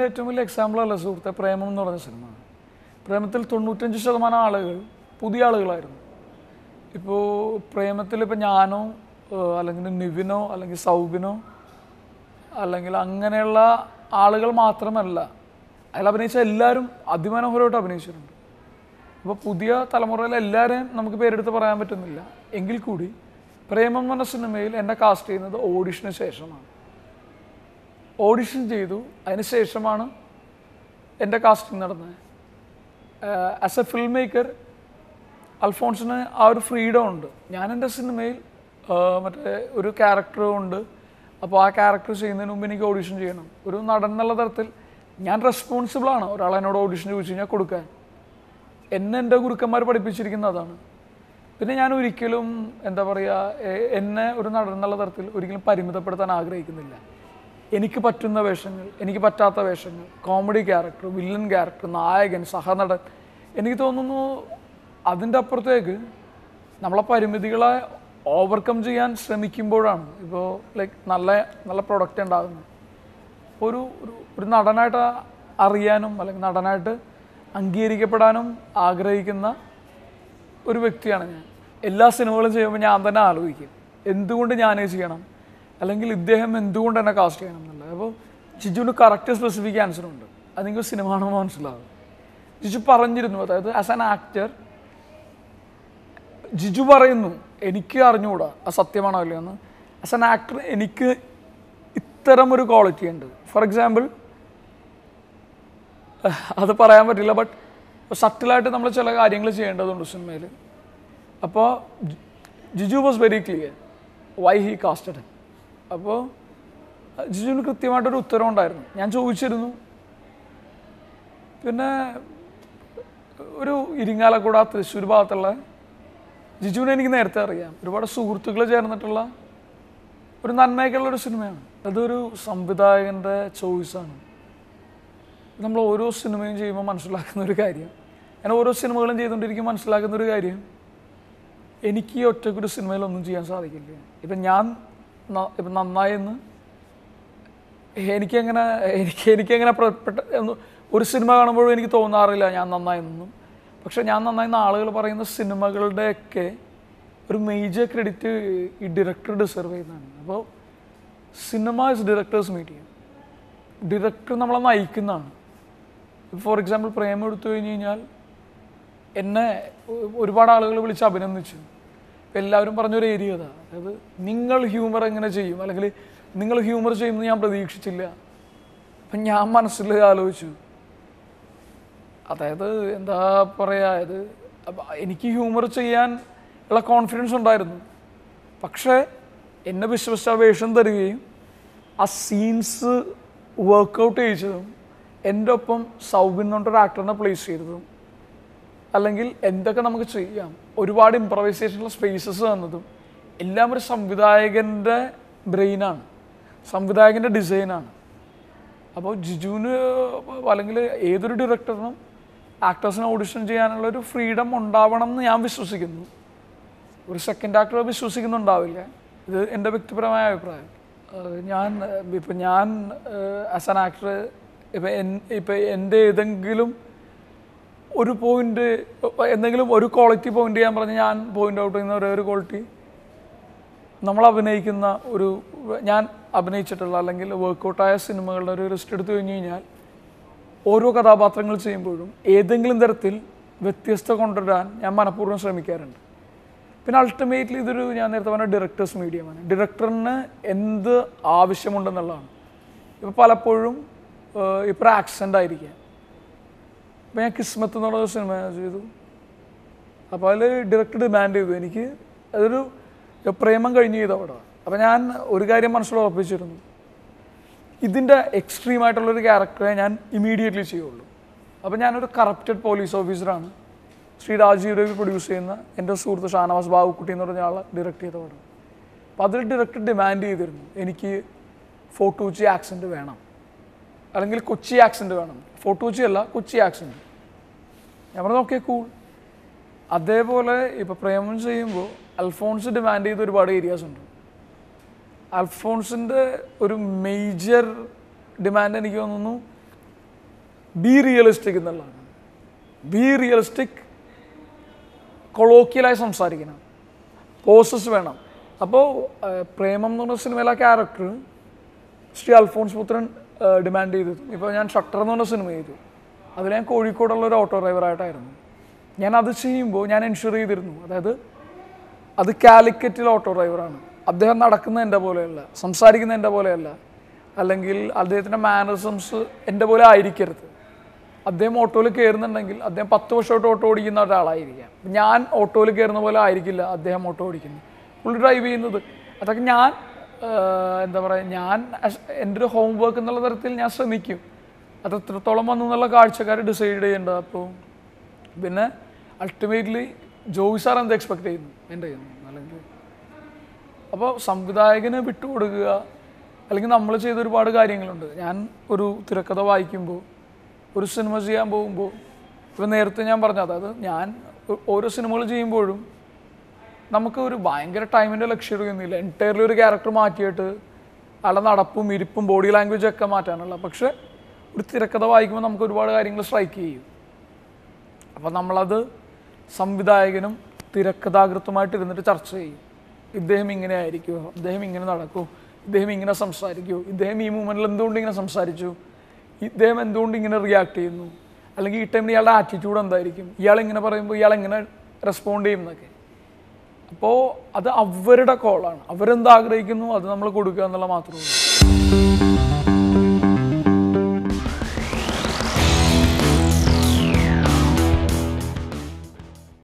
ഏറ്റവും വലിയ എക്സാമ്പിൾ അല്ല സുഹൃത്തെ പ്രേമം എന്ന് പറഞ്ഞ സിനിമ. പ്രേമത്തിൽ 95% ആളുകൾ പുതിയ ആളുകളായിരുന്നു. ഇപ്പോൾ പ്രേമത്തിൽ ഇപ്പോൾ ഞാനോ അല്ലെങ്കിൽ നിവിനോ അല്ലെങ്കിൽ സൗബിനോ അല്ലെങ്കിൽ അങ്ങനെയുള്ള ആളുകൾ മാത്രമല്ല, അതിൽ അഭിനയിച്ച എല്ലാവരും അതിമനോഹരമായിട്ട് അഭിനയിച്ചിട്ടുണ്ട്. അപ്പോൾ പുതിയ തലമുറയിലെ എല്ലാവരെയും നമുക്ക് പേരെടുത്ത് പറയാൻ പറ്റുന്നില്ല. എങ്കിൽ കൂടി പ്രേമം എന്ന് പറഞ്ഞ സിനിമയിൽ എന്നെ കാസ്റ്റ് ചെയ്യുന്നത് ഓഡിഷന് ശേഷമാണ്. ഓഡിഷൻ ചെയ്തു, അതിന് ശേഷമാണ് എൻ്റെ കാസ്റ്റിംഗ് നടന്നത്. ആസ് എ ഫിൽം മേക്കർ അൽഫോൺസിന് ആ ഒരു ഫ്രീഡം ഉണ്ട്. ഞാൻ എൻ്റെ സിനിമയിൽ മറ്റേ ഒരു ക്യാരക്ടറും ഉണ്ട്. അപ്പോൾ ആ ക്യാരക്ടർ ചെയ്യുന്നതിന് മുമ്പ് എനിക്ക് ഓഡിഷൻ ചെയ്യണം. ഒരു നടൻ എന്നുള്ള തരത്തിൽ ഞാൻ റെസ്പോൺസിബിളാണ് ഒരാൾ എന്നോട് ഓഡിഷൻ ചോദിച്ചു കഴിഞ്ഞാൽ കൊടുക്കാൻ. എന്നെ എൻ്റെ ഗുരുക്കന്മാർ പഠിപ്പിച്ചിരിക്കുന്നത് അതാണ്. പിന്നെ ഞാൻ ഒരിക്കലും എന്താ പറയുക, എന്നെ ഒരു നടൻ എന്നുള്ള തരത്തിൽ ഒരിക്കലും പരിമിതപ്പെടുത്താൻ ആഗ്രഹിക്കുന്നില്ല. എനിക്ക് പറ്റുന്ന വേഷങ്ങൾ, എനിക്ക് പറ്റാത്ത വേഷങ്ങൾ, കോമഡി ക്യാരക്ടർ, വില്ലൻ ക്യാരക്ടർ, നായകൻ, സഹനടൻ, എനിക്ക് തോന്നുന്നു അതിൻ്റെ അപ്പുറത്തേക്ക് നമ്മളെ പരിമിതികളെ ഓവർകം ചെയ്യാൻ ശ്രമിക്കുമ്പോഴാണ് ഇപ്പോൾ നല്ല പ്രൊഡക്റ്റ് ഉണ്ടാകുന്നത്. ഒരു നടനായിട്ട് അറിയാനും അല്ലെങ്കിൽ നടനായിട്ട് അംഗീകരിക്കപ്പെടാനും ആഗ്രഹിക്കുന്ന ഒരു വ്യക്തിയാണ് ഞാൻ. എല്ലാ സിനിമകളും ചെയ്യുമ്പോൾ ഞാൻ തന്നെ ആലോചിക്കും എന്തുകൊണ്ട് ഞാനേ ചെയ്യണം, അല്ലെങ്കിൽ ഇദ്ദേഹം എന്തുകൊണ്ട് എന്നെ കാസ്റ്റ് ചെയ്യണം എന്നുള്ളത്. അപ്പോൾ ജിജുവിന് കറക്റ്റ് സ്പെസിഫിക് ആൻസറുണ്ട്. അത് നിങ്ങൾക്ക് സിനിമ കാണുമ്പോൾ മനസ്സിലാവും. ജിജു പറഞ്ഞിരുന്നു, അതായത് ആസ് ആൻ ആക്ടർ ജിജു പറയുന്നു എനിക്ക് അറിഞ്ഞുകൂടാ അത് സത്യമാണോ അല്ലയോ എന്ന്. ആസ് ആൻ ആക്ടർ എനിക്ക് ഇത്തരം ഒരു ക്വാളിറ്റി ഉണ്ട്. ഫോർ എക്സാമ്പിൾ, അത് പറയാൻ പറ്റില്ല, ബട്ട് സട്ടിലായിട്ട് നമ്മൾ ചില കാര്യങ്ങൾ ചെയ്യേണ്ടതുണ്ട് സിനിമയിൽ. അപ്പോൾ Jiju was very clear why he casted. അപ്പോൾ ജിജുവിന് കൃത്യമായിട്ടൊരു ഉത്തരം ഉണ്ടായിരുന്നു. ഞാൻ ചോദിച്ചിരുന്നു. പിന്നെ ഒരു ഇരിങ്ങാലക്കുട തൃശ്ശൂർ ഭാഗത്തുള്ള ജിജുവിനെ എനിക്ക് നേരത്തെ അറിയാം. ഒരുപാട് സുഹൃത്തുക്കൾ ചേർന്നിട്ടുള്ള ഒരു നന്മയൊക്കെയുള്ളൊരു സിനിമയാണ്. അതൊരു സംവിധായകൻ്റെ ചോയ്സാണ്. നമ്മൾ ഓരോ സിനിമയും ചെയ്യുമ്പോൾ മനസ്സിലാക്കുന്ന ഒരു കാര്യം, ഞാൻ ഓരോ സിനിമകളും ചെയ്തുകൊണ്ടിരിക്കും മനസ്സിലാക്കുന്ന ഒരു കാര്യം, എനിക്ക് ഈ ഒറ്റക്കൊരു സിനിമയിലൊന്നും ചെയ്യാൻ സാധിക്കില്ല. ഇപ്പം ഞാൻ നന്നായെന്ന് എനിക്കങ്ങനെ ഒരു സിനിമ കാണുമ്പോഴും എനിക്ക് തോന്നാറില്ല ഞാൻ നന്നായെന്നൊന്നും. പക്ഷെ ഞാൻ നന്നായെന്ന് ആളുകൾ പറയുന്ന സിനിമകളുടെയൊക്കെ ഒരു മേജർ ക്രെഡിറ്റ് ഈ ഡയറക്ടർ ഡിസർവ് ചെയ്യുന്നതാണ്. അപ്പോൾ cinema is directors medium. Director നമ്മളെ നയിക്കുന്നതാണ്. ഫോർ എക്സാമ്പിൾ പ്രേമം എടുത്തു കഴിഞ്ഞ് കഴിഞ്ഞാൽ എന്നെ ഒരുപാട് ആളുകൾ വിളിച്ച് അഭിനന്ദിച്ചു. എല്ലാവരും പറഞ്ഞൊരു ഏരിയ അതാ, അതായത് നിങ്ങൾ ഹ്യൂമർ എങ്ങനെ ചെയ്യും, അല്ലെങ്കിൽ നിങ്ങൾ ഹ്യൂമർ ചെയ്യുമെന്ന് ഞാൻ പ്രതീക്ഷിച്ചില്ല. അപ്പം ഞാൻ മനസ്സിൽ ആലോചിച്ചു, അതായത് എന്താ പറയുക, അത് എനിക്ക് ഹ്യൂമർ ചെയ്യാൻ ഉള്ള കോൺഫിഡൻസ് ഉണ്ടായിരുന്നു. പക്ഷേ എന്നെ വിശ്വസിച്ച വേഷം തരികയും ആ സീൻസ് വർക്കൗട്ട് ചെയ്യിച്ചതും എൻ്റെ ഒപ്പം സൗബിൻ എന്ന് പറഞ്ഞൊരു ആക്ടറിനെ പ്ലേസ് ചെയ്തതും, അല്ലെങ്കിൽ എന്തൊക്കെ നമുക്ക് ചെയ്യാം, ഒരുപാട് ഇംപ്രവൈസേഷനുള്ള സ്പേസസ് തന്നതും എല്ലാം ഒരു സംവിധായകൻ്റെ ബ്രെയിനാണ്, സംവിധായകൻ്റെ ഡിസൈനാണ്. അപ്പോൾ ജിജുവിന് അല്ലെങ്കിൽ ഏതൊരു ഡയറക്ടറിനും ആക്ടേഴ്സിനെ ഓഡിഷൻ ചെയ്യാനുള്ളൊരു ഫ്രീഡം ഉണ്ടാവണം എന്ന് ഞാൻ വിശ്വസിക്കുന്നു. ഒരു സെക്കൻഡ് ആക്ടർ വിശ്വസിക്കുന്നുണ്ടാവില്ല. ഇത് എൻ്റെ വ്യക്തിപരമായ അഭിപ്രായം. ഞാൻ ആസ് ആൻ ആക്ടർ ഇപ്പം എൻ്റെ ഏതെങ്കിലും ഒരു പോയിൻ്റ്, എന്തെങ്കിലും ഒരു ക്വാളിറ്റി പോയിൻ്റ് ചെയ്യാൻ പറഞ്ഞ് ഞാൻ പോയിൻ്റ് ഔട്ട് ചെയ്യുന്ന ഒരേ ഒരു ക്വാളിറ്റി, നമ്മൾ അഭിനയിക്കുന്ന ഞാൻ അഭിനയിച്ചിട്ടുള്ള അല്ലെങ്കിൽ വർക്കൗട്ടായ സിനിമകളുടെ ഒരു ലിസ്റ്റ് എടുത്തു കഴിഞ്ഞ് കഴിഞ്ഞാൽ ഓരോ കഥാപാത്രങ്ങൾ ചെയ്യുമ്പോഴും ഏതെങ്കിലും തരത്തിൽ വ്യത്യസ്ത കൊണ്ടുവരാൻ ഞാൻ മനഃപൂർവ്വം ശ്രമിക്കാറുണ്ട്. പിന്നെ അൾട്ടിമേറ്റ്ലി ഞാൻ നേരത്തെ പറഞ്ഞ ഡയറക്ടേഴ്സ് മീഡിയമാണ്. ഡയറക്ടറിന് എന്ത് ആവശ്യമുണ്ടെന്നുള്ളതാണ്. ഇപ്പോൾ പലപ്പോഴും ഇപ്പോൾ ആക്സെൻ്റ് ആയിരിക്കാം. അപ്പോൾ ഞാൻ കിസ്മത്ത് എന്നുള്ള സിനിമ ചെയ്തു. അപ്പോൾ അതിൽ ഡയറക്ടർ ഡിമാൻഡ് ചെയ്തു എനിക്ക് അതൊരു പ്രേമം കഴിഞ്ഞ് ചെയ്ത അവിടെ. അപ്പോൾ ഞാൻ ഒരു കാര്യം മനസ്സിൽ ഉറപ്പിച്ചിരുന്നു, ഇതിൻ്റെ എക്സ്ട്രീമായിട്ടുള്ളൊരു ക്യാരക്ടറെ ഞാൻ ഇമീഡിയറ്റ്ലി ചെയ്യുള്ളൂ. അപ്പോൾ ഞാനൊരു കറപ്റ്റഡ് പോലീസ് ഓഫീസറാണ്. ശ്രീ രാജീവ് രവി പ്രൊഡ്യൂസ് ചെയ്യുന്ന എൻ്റെ സുഹൃത്ത് ഷാനവാസ് ബാബുക്കുട്ടി എന്ന് പറഞ്ഞ ആളെ ഡയറക്റ്റ് ചെയ്ത പടം. അപ്പോൾ അതിൽ ഡയറക്ടർ ഡിമാൻഡ് ചെയ്തിരുന്നു എനിക്ക് ഫോർട്ട് കൊച്ചി ആക്സെൻറ്റ് വേണം, അല്ലെങ്കിൽ കൊച്ചി ആക്സെൻറ്റ് വേണം. ഫോർട്ട് കൊച്ചി അല്ല, കൊച്ചി ആക്സെൻറ്റ്. ഞാൻ പറഞ്ഞു ഓക്കെ കൂൾ. അതേപോലെ ഇപ്പോൾ പ്രേമം ചെയ്യുമ്പോൾ അൽഫോൺസ് ഡിമാൻഡ് ചെയ്ത ഒരുപാട് ഏരിയാസ് ഉണ്ട്. അൽഫോൺസിൻ്റെ ഒരു മേജർ ഡിമാൻഡ് എനിക്ക് തോന്നുന്നു ബി റിയലിസ്റ്റിക് എന്നുള്ളതാണ്. ബി റിയലിസ്റ്റിക്, കൊളോക്കിയലായി സംസാരിക്കണം, പോസസ് വേണം. അപ്പോൾ പ്രേമം എന്ന് പറഞ്ഞ സിനിമയിലെ ആ ക്യാരക്ടർ ശ്രീ അൽഫോൺസ് പുത്രൻ ഡിമാൻഡ് ചെയ്തു. ഇപ്പോൾ ഞാൻ ഷട്ടർ എന്ന് പറഞ്ഞ സിനിമ ചെയ്തു, അതിൽ ഞാൻ കോഴിക്കോടുള്ള ഒരു ഓട്ടോ ഡ്രൈവറായിട്ടായിരുന്നു. ഞാൻ അത് ചെയ്യുമ്പോൾ ഞാൻ എൻഷുർ ചെയ്തിരുന്നു, അതായത് അത് കാലിക്കറ്റിലെ ഓട്ടോ ഡ്രൈവറാണ്, അദ്ദേഹം നടക്കുന്നത് എൻ്റെ പോലെയല്ല, സംസാരിക്കുന്നത് എൻ്റെ പോലെയല്ല, അല്ലെങ്കിൽ അദ്ദേഹത്തിൻ്റെ മാനറിസംസ് എൻ്റെ പോലെ ആയിരിക്കരുത്. അദ്ദേഹം ഓട്ടോയിൽ കയറുന്നുണ്ടെങ്കിൽ അദ്ദേഹം 10 വർഷമായിട്ട് ഓട്ടോ ഓടിക്കുന്ന ഒരാളായിരിക്കാം. ഞാൻ ഓട്ടോയിൽ കയറുന്ന പോലെ ആയിരിക്കില്ല അദ്ദേഹം ഓട്ടോ ഓടിക്കുന്നത്, പുള്ളി ഡ്രൈവ് ചെയ്യുന്നത്. അതൊക്കെ ഞാൻ എന്താ പറയുക, ഞാൻ എൻ്റെ ഒരു ഹോം വർക്ക് എന്നുള്ള തരത്തിൽ ഞാൻ ശ്രമിക്കും. അത് എത്രത്തോളം വന്നു എന്നുള്ള കാഴ്ചക്കാർ ഡിസൈഡ് ചെയ്യേണ്ടത്. അപ്പോൾ പിന്നെ അൾട്ടിമേറ്റ്ലി ജോയി സാർ എന്ത് എക്സ്പെക്ട് ചെയ്യുന്നു എൻ്റെ ചെയ്യുന്നു, അല്ലെങ്കിൽ അപ്പോൾ സംവിധായകന് വിട്ടുകൊടുക്കുക. അല്ലെങ്കിൽ നമ്മൾ ചെയ്ത ഒരുപാട് കാര്യങ്ങളുണ്ട്. ഞാൻ ഒരു തിരക്കഥ വായിക്കുമ്പോൾ, ഒരു സിനിമ ചെയ്യാൻ പോകുമ്പോൾ, ഇപ്പോൾ നേരത്തെ ഞാൻ പറഞ്ഞു, അതായത് ഞാൻ ഓരോ സിനിമകൾ ചെയ്യുമ്പോഴും നമുക്ക് ഒരു ഭയങ്കര ടൈമിൻ്റെ ലക്ഷ്യം ഒന്നുമില്ല. എൻറ്റയർലി ഒരു ക്യാരക്ടർ മാറ്റിയിട്ട് ആളുടെ നടപ്പും ഇരിപ്പും ബോഡി ലാംഗ്വേജും ഒക്കെ മാറ്റാനുള്ള. പക്ഷേ ഒരു തിരക്കഥ വായിക്കുമ്പോൾ നമുക്ക് ഒരുപാട് കാര്യങ്ങൾ സ്ട്രൈക്ക് ചെയ്യും. അപ്പോൾ നമ്മളത് സംവിധായകനും തിരക്കഥാകൃത്തുമായിട്ട് ഇരുന്നിട്ട് ചർച്ച ചെയ്യും. ഇദ്ദേഹം ഇങ്ങനെ ആയിരിക്കുമോ, ഇദ്ദേഹം ഇങ്ങനെ നടക്കുമോ, ഇദ്ദേഹം ഇങ്ങനെ സംസാരിക്കുമോ, ഇദ്ദേഹം ഈ മൂമെൻറ്റിൽ എന്തുകൊണ്ട് ഇങ്ങനെ സംസാരിച്ചു, ഇദ്ദേഹം എന്തുകൊണ്ട് ഇങ്ങനെ റിയാക്ട് ചെയ്യുന്നു, അല്ലെങ്കിൽ ഈ ടൈമിൽ ഇയാളുടെ ആറ്റിറ്റ്യൂഡ് എന്തായിരിക്കും, ഇയാൾ ഇങ്ങനെ പറയുമ്പോൾ ഇയാൾ എങ്ങനെ റെസ്പോണ്ട് ചെയ്യുന്നതൊക്കെ. അപ്പോൾ അത് അവരുടെ കോളാണ്, അവരെന്താഗ്രഹിക്കുന്നു അത് നമ്മൾ കൊടുക്കുക എന്നുള്ള മാത്രമേ ഉള്ളൂ.